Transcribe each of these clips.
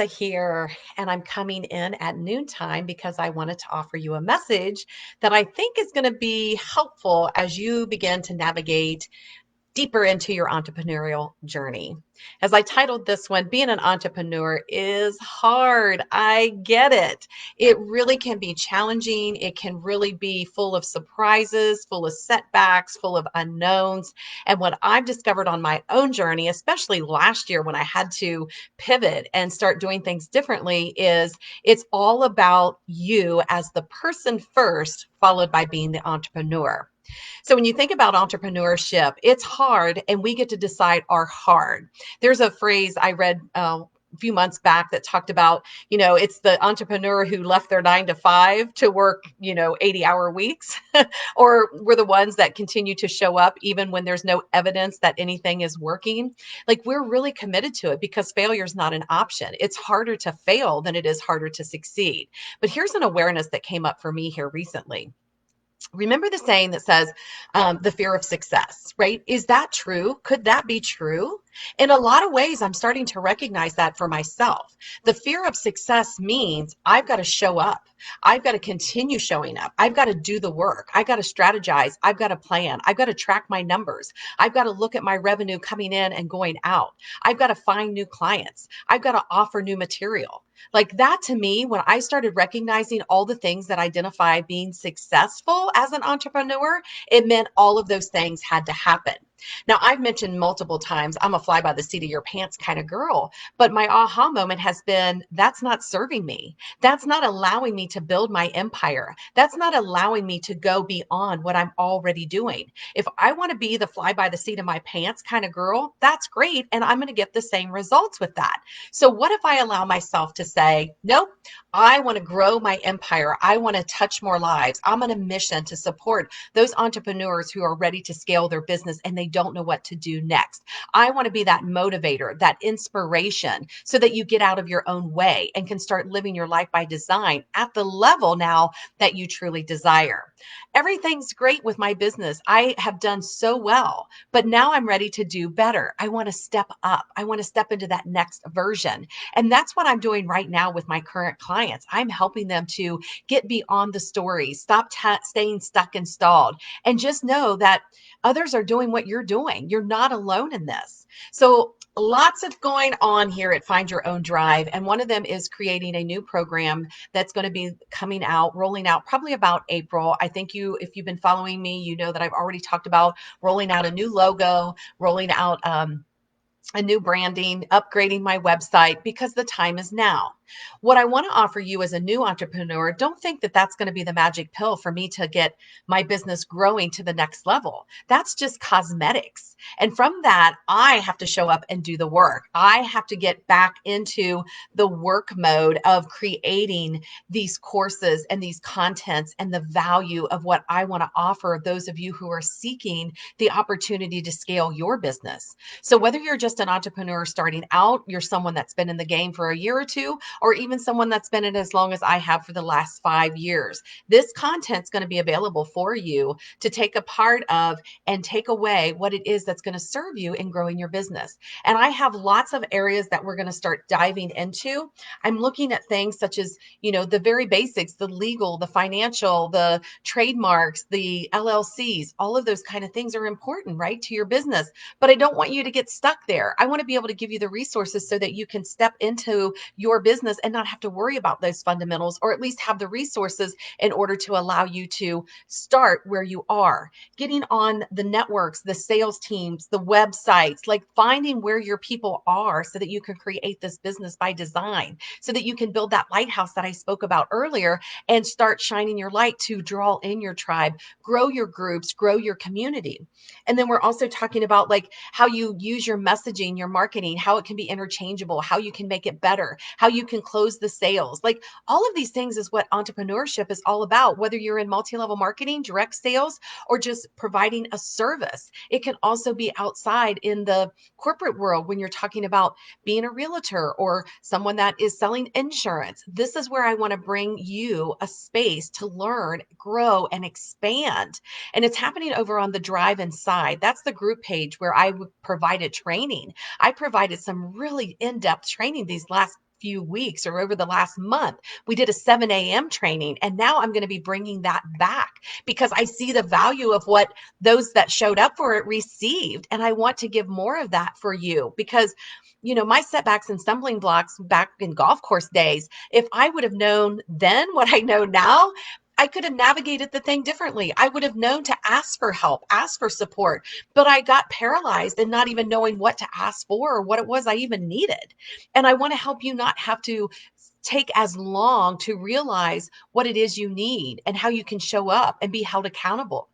here, and I'm coming in at noontime because I wanted to offer you a message that I think is going to be helpful as you begin to navigate deeper into your entrepreneurial journey. As I titled this one, being an entrepreneur is hard. I get it. It really can be challenging. It can really be full of surprises, full of setbacks, full of unknowns. And what I've discovered on my own journey, especially last year when I had to pivot and start doing things differently, is it's all about you as the person first, followed by being the entrepreneur. So when you think about entrepreneurship, it's hard, and we get to decide our hard. There's a phrase I read a few months back that talked about, it's the entrepreneur who left their 9 to 5 to work, 80-hour weeks, or we're the ones that continue to show up even when there's no evidence that anything is working. Like, we're really committed to it because failure is not an option. It's harder to fail than it is harder to succeed. But here's an awareness that came up for me here recently. Remember the saying that says the fear of success, right? Is that true? Could that be true? In a lot of ways, I'm starting to recognize that for myself. The fear of success means I've got to show up. I've got to continue showing up. I've got to do the work. I've got to strategize. I've got to plan. I've got to track my numbers. I've got to look at my revenue coming in and going out. I've got to find new clients. I've got to offer new material. Like that, to me, when I started recognizing all the things that identify being successful as an entrepreneur, it meant all of those things had to happen. Now, I've mentioned multiple times, I'm a fly by the seat of your pants kind of girl, but my aha moment has been that's not serving me. That's not allowing me to build my empire. That's not allowing me to go beyond what I'm already doing. If I want to be the fly by the seat of my pants kind of girl, that's great. And I'm going to get the same results with that. So what if I allow myself to say, nope, I want to grow my empire. I want to touch more lives. I'm on a mission to support those entrepreneurs who are ready to scale their business and they don't know what to do next. I want to be that motivator, that inspiration, so that you get out of your own way and can start living your life by design at the level now that you truly desire. Everything's great with my business. I have done so well, but now I'm ready to do better. I want to step up. I want to step into that next version. And that's what I'm doing right now with my current clients. I'm helping them to get beyond the story, stop staying stuck and stalled, and just know that others are doing what you're doing. You're not alone in this. So lots of going on here at Find Your Own Drive. And one of them is creating a new program that's going to be coming out, rolling out probably about April. I think if you've been following me, you know that I've already talked about rolling out a new logo, rolling out a new branding, upgrading my website, because the time is now. What I want to offer you as a new entrepreneur, don't think that that's going to be the magic pill for me to get my business growing to the next level. That's just cosmetics. And from that, I have to show up and do the work. I have to get back into the work mode of creating these courses and these contents and the value of what I want to offer those of you who are seeking the opportunity to scale your business. So whether you're just an entrepreneur starting out, you're someone that's been in the game for a year or two, or even someone that's been in as long as I have for the last 5 years, this content's going to be available for you to take a part of and take away what it is that's going to serve you in growing your business. And I have lots of areas that we're going to start diving into. I'm looking at things such as, the very basics, the legal, the financial, the trademarks, the LLCs, all of those kind of things are important, right, to your business. But I don't want you to get stuck there. I want to be able to give you the resources so that you can step into your business and not have to worry about those fundamentals, or at least have the resources in order to allow you to start where you are. Getting on the networks, the sales teams, the websites, like finding where your people are so that you can create this business by design, so that you can build that lighthouse that I spoke about earlier and start shining your light to draw in your tribe, grow your groups, grow your community. And then we're also talking about like how you use your messaging, your marketing, how it can be interchangeable, how you can make it better, how you can close the sales. Like all of these things is what entrepreneurship is all about, whether you're in multi-level marketing, direct sales, or just providing a service. It can also be outside in the corporate world when you're talking about being a realtor or someone that is selling insurance. This is where I want to bring you a space to learn, grow, and expand. And it's happening over on the Drive Inside. That's the group page where I provided training. I provided some really in-depth training these last few weeks or over the last month. We did a 7 a.m. training, and now I'm going to be bringing that back because I see the value of what those that showed up for it received. And I want to give more of that for you because my setbacks and stumbling blocks back in golf course days, if I would have known then what I know now, I could have navigated the thing differently. I would have known to ask for help, ask for support, but I got paralyzed and not even knowing what to ask for or what it was I even needed. And I want to help you not have to take as long to realize what it is you need and how you can show up and be held accountable.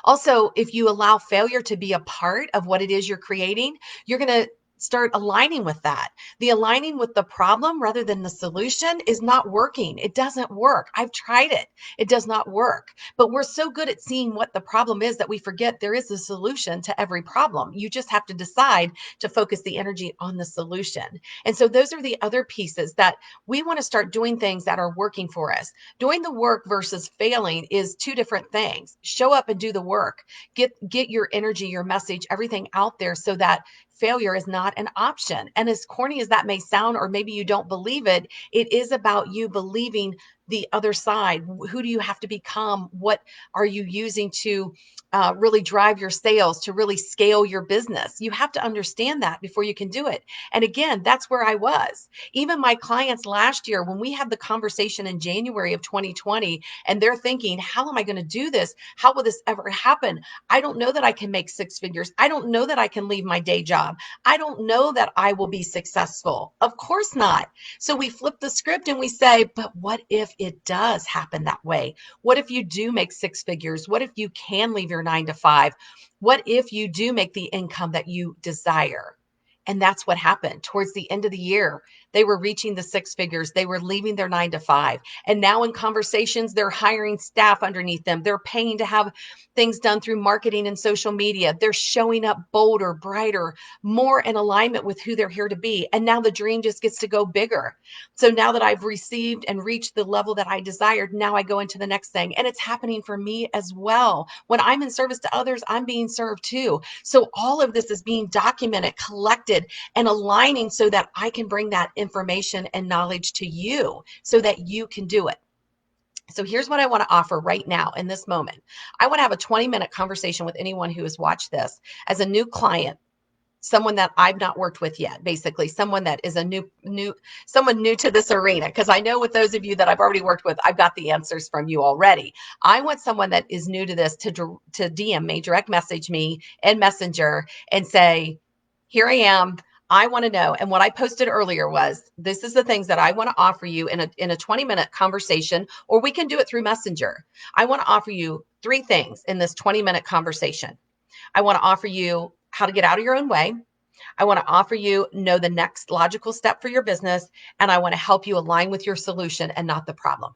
Also, if you allow failure to be a part of what it is you're creating, you're going to start aligning with that. The aligning with the problem rather than the solution is not working. It doesn't work. I've tried it. It does not work. But we're so good at seeing what the problem is that we forget there is a solution to every problem. You just have to decide to focus the energy on the solution. And so those are the other pieces that we want to start doing things that are working for us. Doing the work versus failing is two different things. Show up and do the work. Get your energy, your message, everything out there so that failure is not an option. And as corny as that may sound, or maybe you don't believe it, it is about you believing the other side. Who do you have to become? What are you using to really drive your sales, to really scale your business? You have to understand that before you can do it. And again, that's where I was. Even my clients last year, when we had the conversation in January of 2020, and they're thinking, how am I going to do this? How will this ever happen? I don't know that I can make six figures. I don't know that I can leave my day job. I don't know that I will be successful. Of course not. So we flip the script and we say, but what if it does happen that way? What if you do make six figures? What if you can leave your 9 to 5? What if you do make the income that you desire? And that's what happened. Towards the end of the year, they were reaching the six figures. They were leaving their 9 to 5. And now in conversations, they're hiring staff underneath them. They're paying to have things done through marketing and social media. They're showing up bolder, brighter, more in alignment with who they're here to be. And now the dream just gets to go bigger. So now that I've received and reached the level that I desired, now I go into the next thing. And it's happening for me as well. When I'm in service to others, I'm being served too. So all of this is being documented, collected, and aligning so that I can bring that information and knowledge to you so that you can do it. So here's what I want to offer right now in this moment. I want to have a 20-minute conversation with anyone who has watched this as a new client, someone that I've not worked with yet, basically someone that is someone new to this arena. Because I know with those of you that I've already worked with, I've got the answers from you already. I want someone that is new to this to DM me, direct message me in Messenger and say, here I am. I want to know. And what I posted earlier was, this is the things that I want to offer you in a 20-minute conversation, or we can do it through Messenger. I want to offer you 3 things in this 20-minute conversation. I want to offer you how to get out of your own way. I want to offer you know the next logical step for your business. And I want to help you align with your solution and not the problem.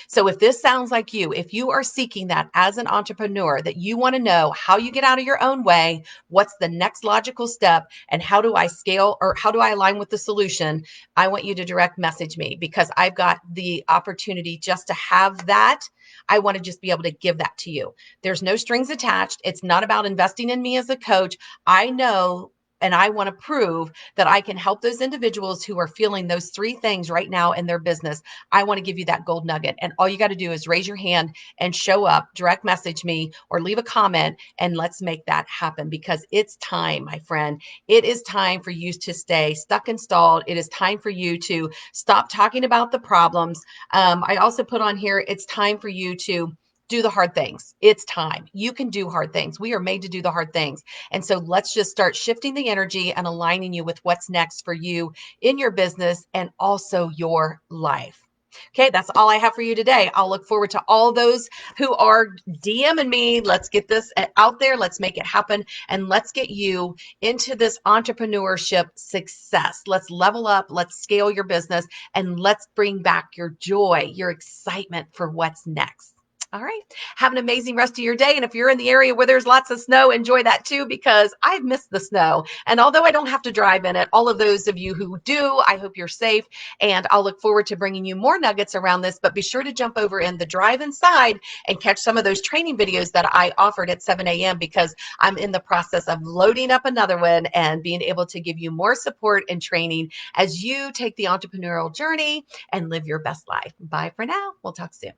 So if this sounds like you, if you are seeking that as an entrepreneur, that you want to know how you get out of your own way, what's the next logical step, and how do I scale or how do I align with the solution, I want you to direct message me because I've got the opportunity just to have that. I want to just be able to give that to you. There's no strings attached. It's not about investing in me as a coach. I know and I want to prove that I can help those individuals who are feeling those 3 things right now in their business. I want to give you that gold nugget. And all you got to do is raise your hand and show up, direct message me, or leave a comment, and let's make that happen because it's time, my friend. It is time for you to stay stuck and stalled. It is time for you to stop talking about the problems. I also put on here, it's time for you to do the hard things. It's time. You can do hard things. We are made to do the hard things. And so let's just start shifting the energy and aligning you with what's next for you in your business and also your life. Okay, that's all I have for you today. I'll look forward to all those who are DMing me. Let's get this out there. Let's make it happen. And let's get you into this entrepreneurship success. Let's level up. Let's scale your business. And let's bring back your joy, your excitement for what's next. All right. Have an amazing rest of your day. And if you're in the area where there's lots of snow, enjoy that too, because I've missed the snow. And although I don't have to drive in it, all of those of you who do, I hope you're safe. And I'll look forward to bringing you more nuggets around this. But be sure to jump over in the drive inside and catch some of those training videos that I offered at 7 a.m. because I'm in the process of loading up another one and being able to give you more support and training as you take the entrepreneurial journey and live your best life. Bye for now. We'll talk soon.